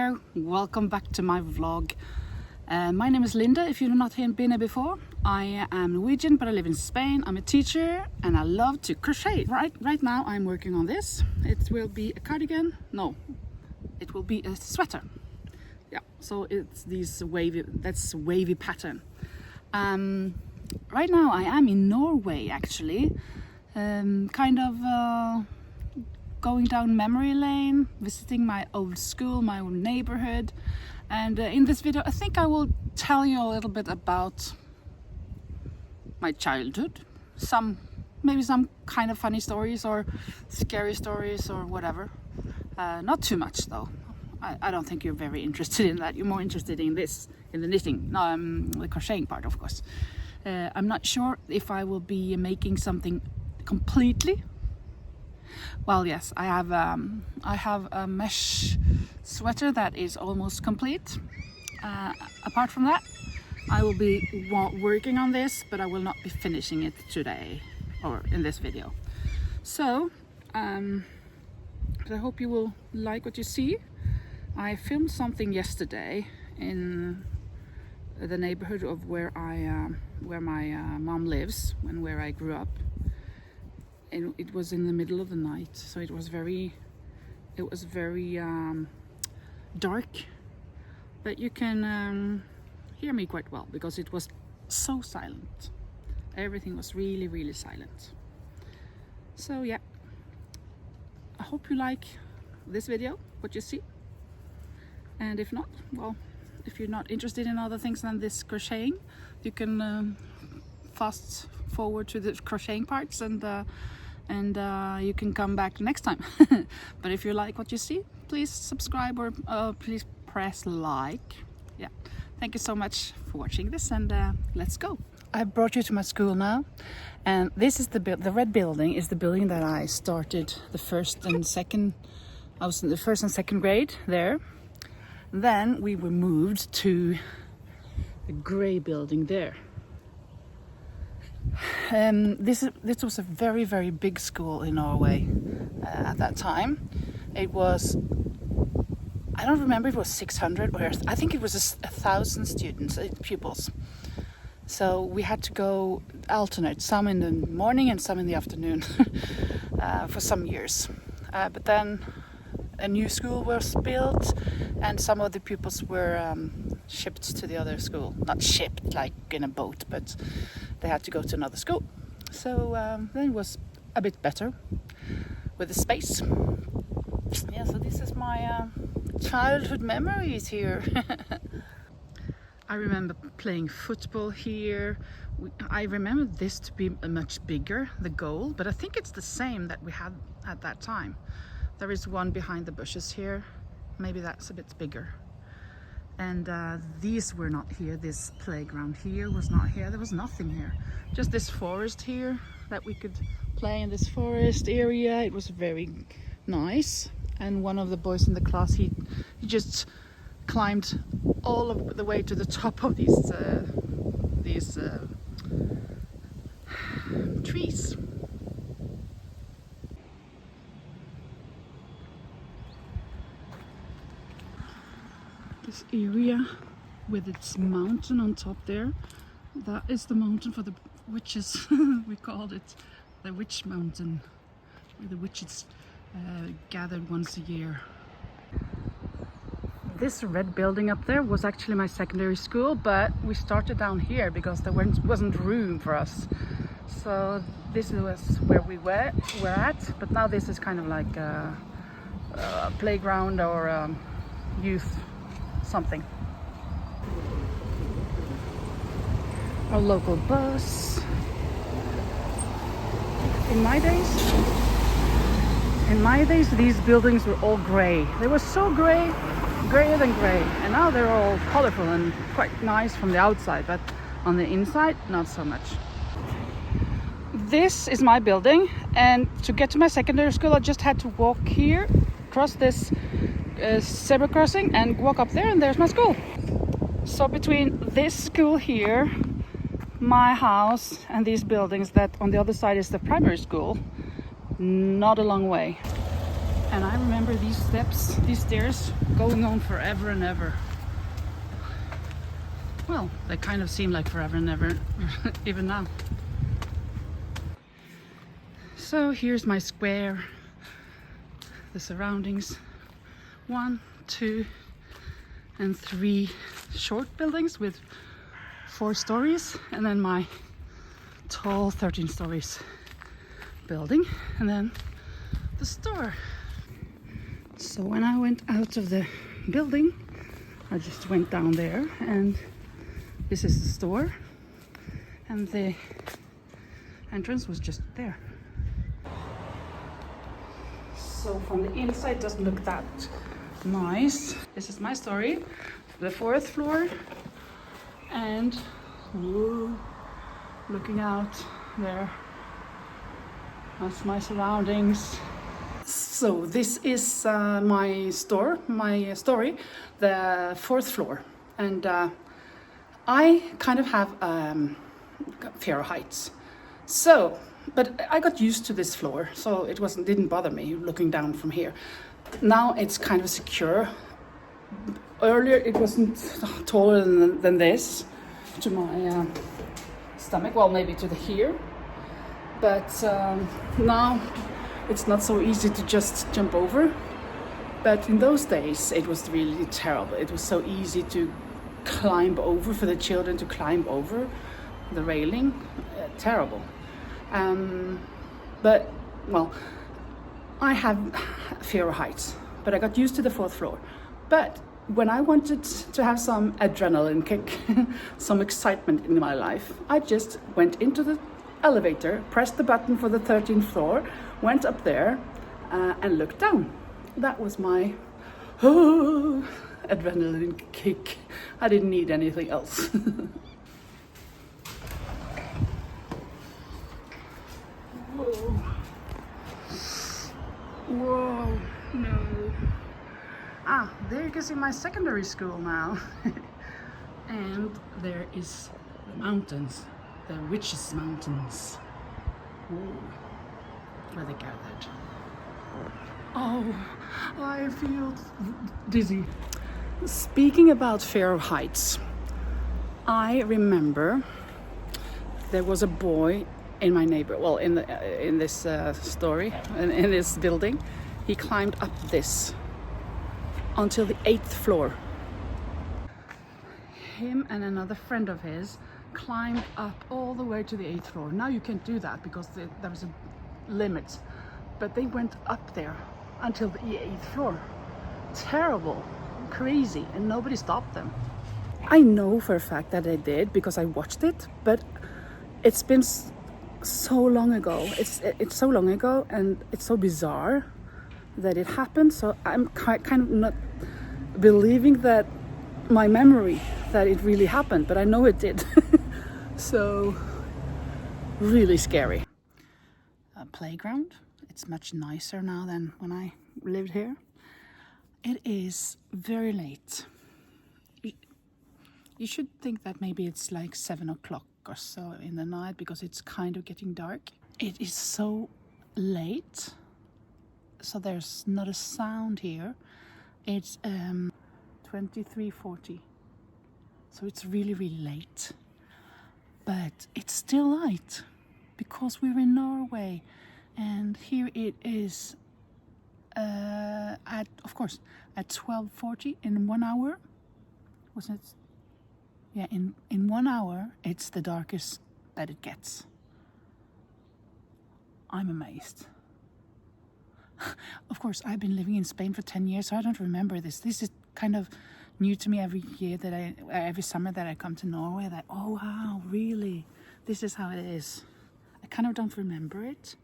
here. Welcome back to my vlog. My name is Linda, if you've not been here before. I am Norwegian, but I live in Spain. I'm a teacher and I love to crochet. Right now I'm working on this. It will be a cardigan. No, it will be a sweater. Yeah, so it's that's wavy pattern. Right now I am in Norway actually. Going down memory lane, visiting my old school, my old neighborhood. And in this video I think I will tell you a little bit about my childhood, maybe some kind of funny stories or scary stories or whatever. Not too much though. I don't think you're very interested in that. You're more interested in this, in the knitting, the crocheting part, of course. I'm not sure if I will be making something completely. Well, yes, I have a mesh sweater that is almost complete. Apart from that, I will be working on this, but I will not be finishing it today or in this video. So, I hope you will like what you see. I filmed something yesterday in the neighborhood of where my mom lives and where I grew up. And it was in the middle of the night, so it was very dark, but you can hear me quite well because it was so silent. Everything was really silent. So yeah, I hope you like this video, what you see. And if not, well, if you're not interested in other things than this crocheting, you can fast forward to the crocheting parts and you can come back next time. But if you like what you see, please subscribe or please press like. Yeah, thank you so much for watching this, and let's go. I brought you to my school now, and this is the red building is the building that I started the first and second. I was in the first and second grade there. Then we were moved to the grey building there. This was a very big school in Norway at that time. It was, I don't remember if it was 600 or I think it was 1,000 students, pupils. So we had to go alternate, some in the morning and some in the afternoon for some years. But then a new school was built and some of the pupils were shipped to the other school. Not shipped like in a boat, but they had to go to another school. So then it was a bit better with the space. Yeah, so this is my childhood memories here. I remember playing football here. I remember this to be much bigger, the goal, but I think it's the same that we had at that time. There is one behind the bushes here. Maybe that's a bit bigger. And these were not here. This playground here was not here. There was nothing here. Just this forest here that we could play in this forest area. It was very nice. And one of the boys in the class, he just climbed all of the way to the top of these trees. This area with its mountain on top there, that is the mountain for the witches. We called it the Witch Mountain, where the witches gathered once a year. This red building up there was actually my secondary school, but we started down here because there wasn't room for us. So this was where we were at, but now this is kind of like a playground or youth something. A local bus. In my days these buildings were all grey. They were so grey, grayer than grey, and now they're all colorful and quite nice from the outside, but on the inside not so much. This is my building, and to get to my secondary school I just had to walk here, cross this zebra crossing and walk up there, and there's my school. So between this school here, my house, and these buildings that on the other side is the primary school, not a long way. And I remember these steps, these stairs, going on forever and ever. Well, they kind of seem like forever and ever, even now. So here's my square, the surroundings. 1, 2, and 3 short buildings with 4 stories, and then my tall 13 stories building, and then the store. So when I went out of the building, I just went down there, and this is the store, and the entrance was just there. So from the inside it doesn't look that nice. This is my story, the 4th floor, and whoa, looking out there, that's my surroundings. So this is my story, the 4th floor, and I kind of have fear of heights. So, but I got used to this floor, so it didn't bother me looking down from here. Now it's kind of secure. Earlier it wasn't taller than this to my stomach, well, maybe to the here, but now it's not so easy to just jump over. But in those days it was really terrible. It was so easy to climb over, for the children to climb over the railing. Terrible. But well, I have fear of heights, but I got used to the 4th floor. But when I wanted to have some adrenaline kick, some excitement in my life, I just went into the elevator, pressed the button for the 13th floor, went up there and looked down. That was my adrenaline kick. I didn't need anything else. Whoa. Whoa, no. Ah, there you can see my secondary school now. And there is the mountains, the Witches Mountains. Whoa, where they gathered. Oh, I feel dizzy. Speaking about fear of heights, I remember there was a boy in my neighbor, well, in this story, in this building. He climbed up this until the 8th floor. Him and another friend of his climbed up all the way to the 8th floor. Now you can't do that because there was a limit, but they went up there until the 8th floor. Terrible, crazy, and nobody stopped them. I know for a fact that they did because I watched it, but it's been so long ago. It's so long ago, and it's so bizarre that it happened. So I'm kind of not believing that my memory that it really happened, but I know it did. So really scary. A playground. It's much nicer now than when I lived here. It is very late. You should think that maybe it's like 7 o'clock or so in the night because it's kind of getting dark. It is so late, so there's not a sound here. It's 23:40, so it's really late, but it's still light because we're in Norway, and here it is at 12:40 in 1 hour. Was it? Yeah, in 1 hour, it's the darkest that it gets. I'm amazed. Of course, I've been living in Spain for 10 years, so I don't remember this. This is kind of new to me every year every summer that I come to Norway. That, oh wow, really? This is how it is. I kind of don't remember it.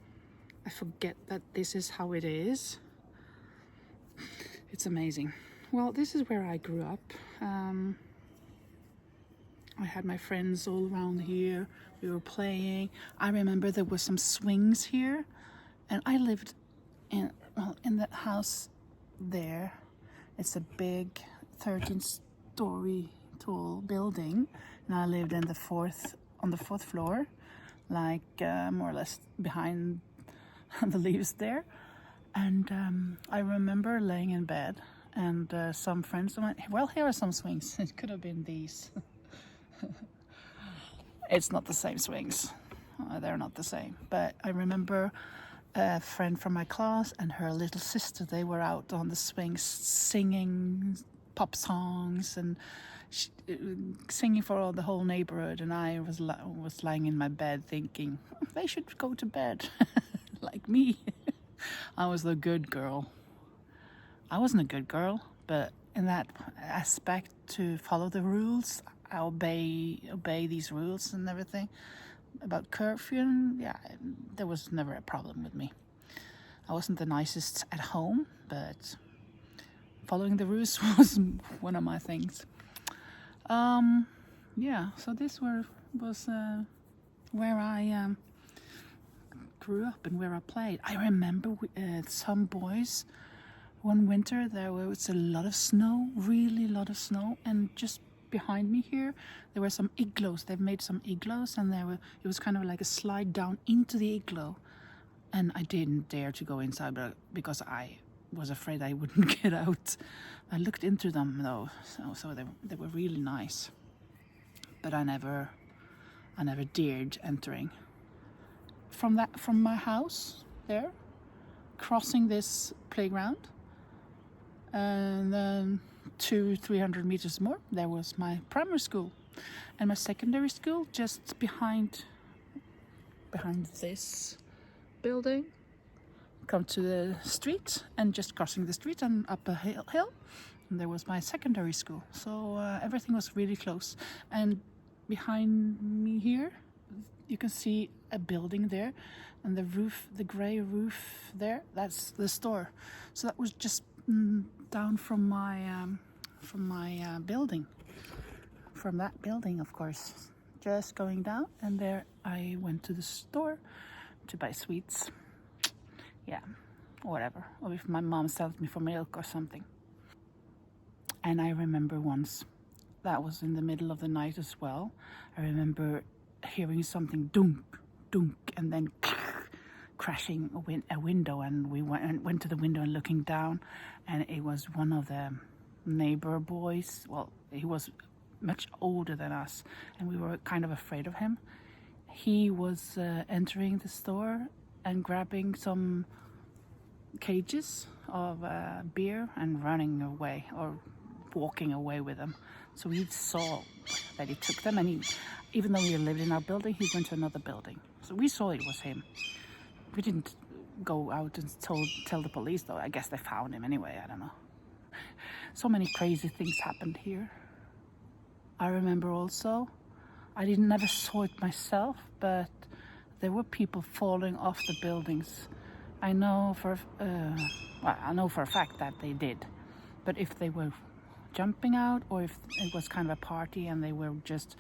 I forget that this is how it is. It's amazing. Well, this is where I grew up. I had my friends all around here. We were playing. I remember there was some swings here, and I lived in the house there. It's a big 13-story tall building, and I lived on the fourth floor, like more or less behind the leaves there. And I remember laying in bed, and some friends went, well, here are some swings. It could have been these. It's not the same swings. They're not the same. But I remember a friend from my class and her little sister, they were out on the swings singing pop songs and singing for the whole neighborhood, and I was lying in my bed thinking, they should go to bed like me. I was the good girl. I wasn't a good girl, but in that aspect, to follow the rules, I obey these rules and everything. About curfew, and yeah, there was never a problem with me. I wasn't the nicest at home, but following the rules was one of my things. Yeah, so this was where I grew up and where I played. I remember some boys, one winter there was a lot of snow, really a lot of snow, and just behind me here there were some igloos. They've made some igloos, and it was kind of like a slide down into the igloo, and I didn't dare to go inside because I was afraid I wouldn't get out. I looked into them though, so they were really nice, but I never dared entering. From my house there, crossing this playground, and then 200-300 meters more, there was my primary school, and my secondary school just behind this building. Come to the street, and just crossing the street and up a hill, and there was my secondary school. So everything was really close. And behind me here, you can see a building there, and the roof, the gray roof there, that's the store. So that was just down from my building, from that building, of course, just going down, and there I went to the store to buy sweets, yeah, whatever, or if my mom sent me for milk or something. And I remember once, that was in the middle of the night as well, I remember hearing something dunk dunk, and then crashing a window, and we went to the window and looking down, and it was one of the neighbor boys. Well, he was much older than us, and we were kind of afraid of him. He was entering the store and grabbing some cages of beer and running away, or walking away with them. So we saw that he took them, and even though we lived in our building, he went to another building. So we saw it was him. We didn't go out and tell the police, though. I guess they found him anyway, I don't know. So many crazy things happened here. I remember also, I never saw it myself, but there were people falling off the buildings. I know for a fact that they did. But if they were jumping out, or if it was kind of a party and they were just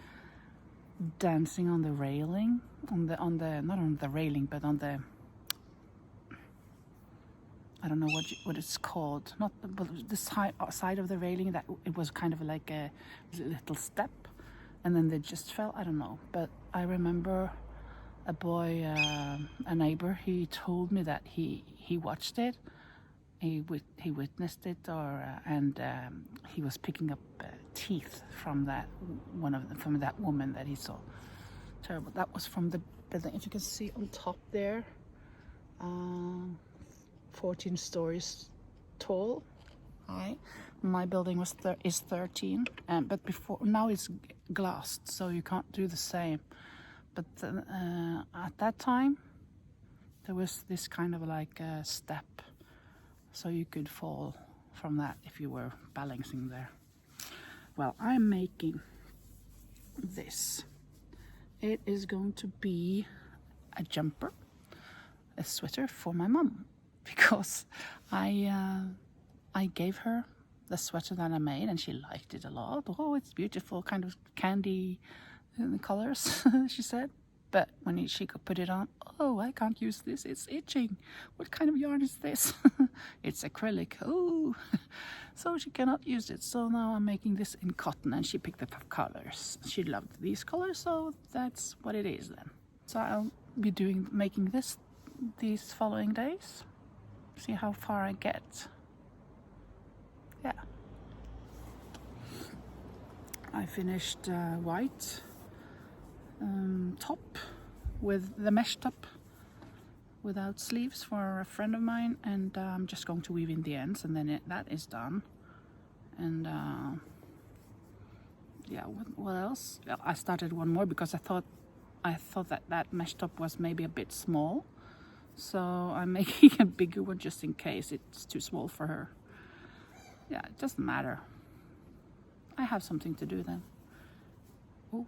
dancing on the railing, not on the railing, but on the, I don't know what it's called, not the side of the railing, that it was kind of like a little step, and then they just fell. I don't know, but I remember a boy, a neighbor, he told me that he watched it, he witnessed it, and he was picking up teeth from that woman that he saw. Terrible. That was from the building. If you can see on top there, 14 stories tall. High. My building is 13, but now it's glassed, so you can't do the same. But at that time, there was this kind of like a step, so you could fall from that if you were balancing there. Well, I'm making this. It is going to be a jumper, a sweater for my mom, because I gave her the sweater that I made, and she liked it a lot. Oh, it's beautiful, kind of candy colors, she said. But when she could put it on, oh, I can't use this, it's itching. What kind of yarn is this? It's acrylic. Oh, so she cannot use it. So now I'm making this in cotton, and she picked the colors. She loved these colors, so that's what it is then. So I'll be making these following days. See how far I get. Yeah. I finished white top with the mesh top without sleeves for a friend of mine, and I'm just going to weave in the ends, and then that is done. And yeah, what else? I started one more because I thought that mesh top was maybe a bit small, so I'm making a bigger one just in case it's too small for her. Yeah, it doesn't matter. I have something to do then. Oh,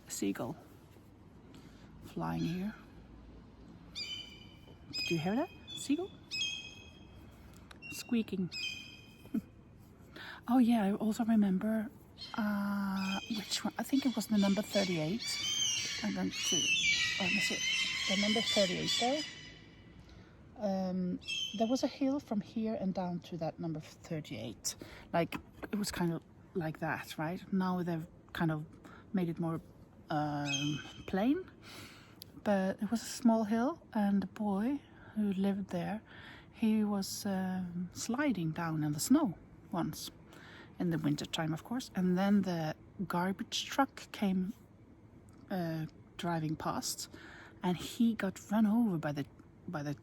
a seagull flying here. Did you hear that? Seagull? Squeaking. Oh yeah, I also remember which one? I think it was the number 38. I'm going to, let me see, the number 38 there. There was a hill from here and down to that number 38. Like, it was kind of like that, right? Now they've kind of made it more plain. But it was a small hill, and the boy who lived there, he was sliding down in the snow once, in the winter time, of course. And then the garbage truck came driving past, and he got run over by the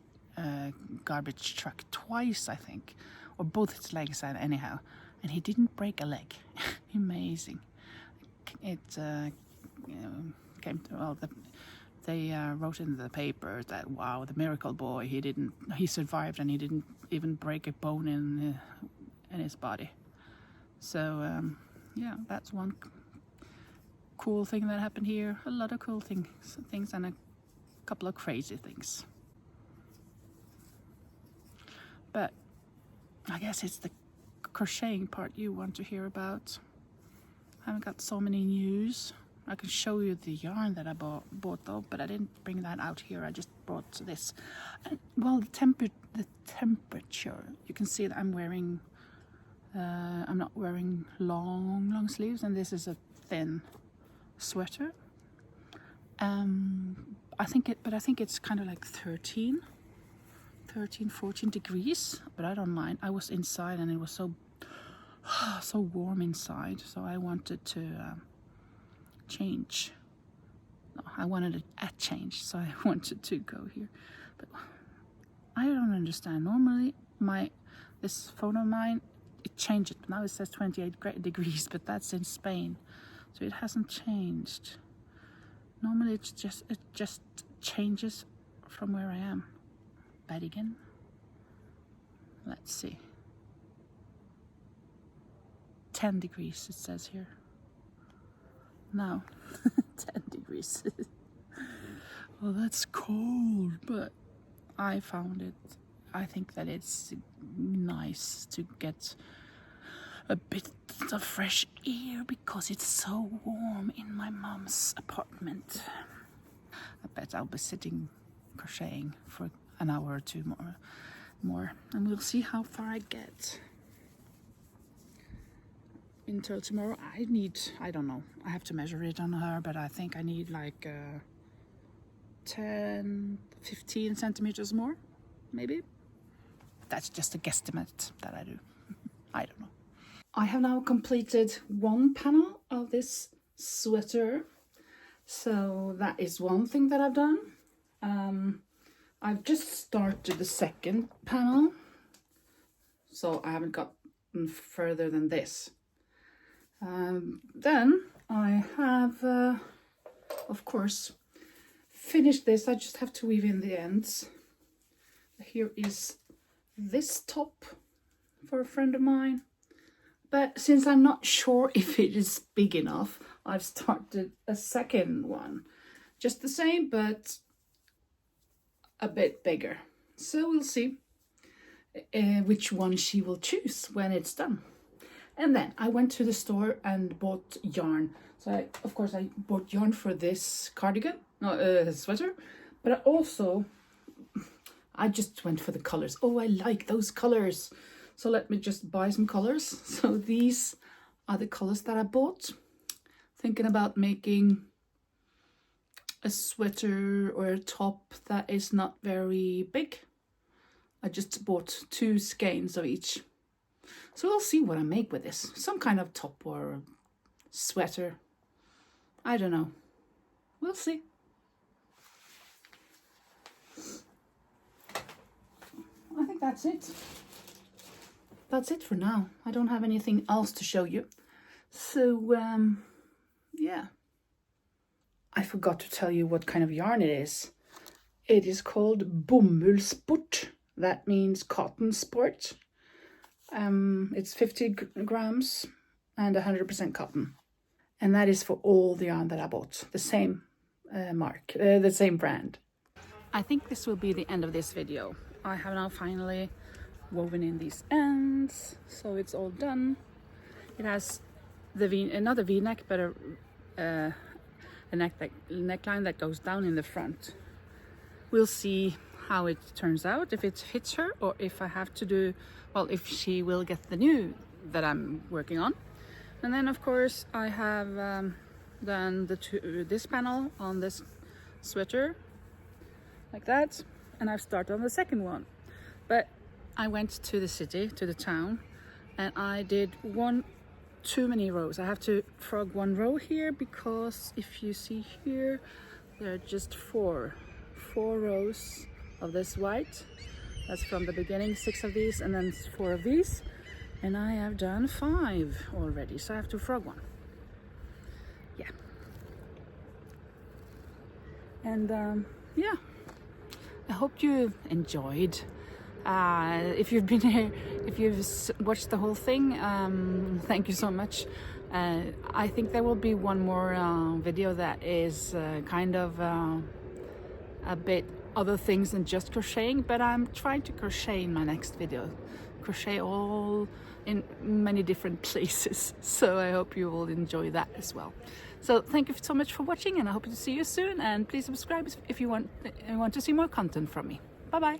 garbage truck twice, I think, or both his legs, anyhow, and he didn't break a leg. Amazing. It came to, well, they wrote in the paper that, wow, the miracle boy, he survived and he didn't even break a bone in his body. So yeah, that's one cool thing that happened here. A lot of cool things and a couple of crazy things. But I guess it's the crocheting part you want to hear about. I haven't got so many news. I can show you the yarn that I bought though, but I didn't bring that out here. I just brought this. And, well, the temperature. You can see that I'm wearing. I'm not wearing long sleeves, and this is a thin sweater. I think it's kind of like 13, 14 degrees, but I don't mind. I was inside and it was so warm inside, so I wanted to change. No, I wanted a change, so I wanted to go here. But I don't understand. Normally this phone of mine, it changed it. Now it says 28 degrees, but that's in Spain, so it hasn't changed. Normally it just changes from where I am. Bergen. Let's see. 10 degrees it says here. Now 10 degrees. Well, that's cold, but I found it. I think that it's nice to get a bit of fresh air because it's so warm in my mom's apartment. I bet I'll be sitting crocheting for an hour or two more, and we'll see how far I get. Until tomorrow, I don't know, I have to measure it on her, but I think I need like 10-15 centimeters more, maybe. That's just a guesstimate that I do. I don't know. I have now completed one panel of this sweater, so that is one thing that I've done. I've just started the second panel, so I haven't gotten further than this. Then I have, of course, finished this. I just have to weave in the ends. Here is this top for a friend of mine. But since I'm not sure if it is big enough, I've started a second one. Just the same, but a bit bigger. So we'll see which one she will choose when it's done. And then I went to the store and bought yarn. So of course I bought yarn for this cardigan, sweater, but I just went for the colors. Oh, I like those colors. So let me just buy some colors. So these are the colors that I bought. Thinking about making a sweater or a top that is not very big. I just bought 2 skeins of each. So we'll see what I make with this. Some kind of top or sweater. I don't know. We'll see. I think that's it. That's it for now. I don't have anything else to show you. So, yeah. I forgot to tell you what kind of yarn it is. It is called bomullsport. That means cotton sport. It's 50 grams and 100% cotton. And that is for all the yarn that I bought. The same the same brand. I think this will be the end of this video. I have now finally woven in these ends, so it's all done. It has another V-neck, but a neckline that goes down in the front. We'll see how it turns out, if it fits her, or if I have to do, well, if she will get the new that I'm working on. And then of course I have done this panel on this sweater like that, and I've started on the second one. But I went to the city, to the town, and I did too many rows. I have to frog 1 row here, because if you see here, there are just four rows of this white. That's from the beginning, 6 of these, and then 4 of these. And I have done 5 already, so I have to frog 1. Yeah. And yeah, I hope you enjoyed. If you've been here, if you've watched the whole thing, thank you so much. I think there will be one more video that is kind of a bit other things than just crocheting, but I'm trying to crochet in my next video. Crochet all in many different places, so I hope you will enjoy that as well. So thank you so much for watching, and I hope to see you soon, and please subscribe if you want to see more content from me. Bye bye.